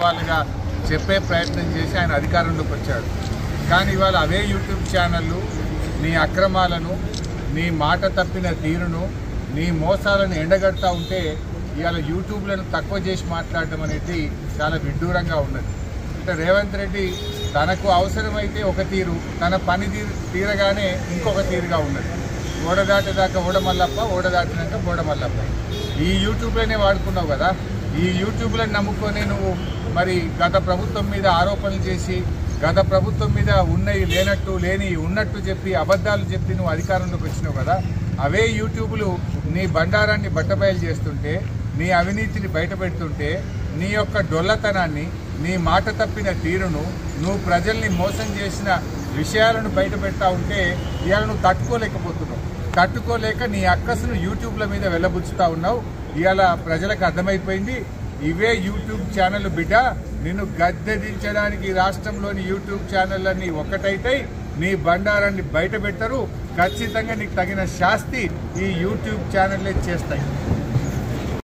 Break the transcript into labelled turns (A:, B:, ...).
A: వాళ్ళుగా చెప్పే ప్రయత్నం చేసి ఆయన అధికారంలోకి వచ్చాడు. కానీ ఇవాళ అవే యూట్యూబ్ ఛానళ్ళు నీ అక్రమాలను, నీ మాట తప్పిన తీరును, నీ మోసాలను ఎండగడతా ఉంటే ఇవాళ యూట్యూబ్లను తక్కువ చేసి మాట్లాడడం అనేది చాలా విడ్డూరంగా ఉన్నది. అంటే రేవంత్ రెడ్డి తనకు అవసరమైతే ఒక తీరు, తన పని తీరగానే ఇంకొక తీరుగా ఉన్నది. ఓడదాటేదాకా ఓడమల్లప్ప, ఓడదాటినాక ఓడమల్లప్ప. ఈ యూట్యూబ్లోనే వాడుకున్నావు కదా. ఈ యూట్యూబ్లను నమ్ముకొని నువ్వు మరి గత ప్రభుత్వం మీద ఆరోపణలు చేసి, గత ప్రభుత్వం మీద ఉన్నవి లేనట్టు, లేని ఉన్నట్టు చెప్పి, అబద్ధాలు చెప్పి నువ్వు అధికారంలోకి వచ్చినావు కదా. అవే యూట్యూబ్లు నీ బండారాన్ని బట్టబయలు చేస్తుంటే, నీ అవినీతిని బయటపెడుతుంటే, నీ యొక్క డొల్లతనాన్ని, నీ మాట తప్పిన తీరును, నువ్వు ప్రజల్ని మోసం చేసిన విషయాలను బయట పెడతా ఉంటే ఇవాళ నువ్వు తట్టుకోలేకపోతున్నావు. తట్టుకోలేక నీ అక్కసును యూట్యూబ్ల మీద వెళ్ళబుచ్చుతా ఉన్నావు. ఇవాళ ప్రజలకు అర్థమైపోయింది, ఇవే యూట్యూబ్ ఛానల్ బిడ్డ నిన్ను గద్దె దించడానికి రాష్ట్రంలోని యూట్యూబ్ ఛానళ్ళన్నీ ఒక్కటైతే నీ బండారాన్ని బయట పెట్టరు. ఖచ్చితంగా నీకు తగిన శాస్తి ఈ యూట్యూబ్ ఛానళ్ళే చేస్తాయి.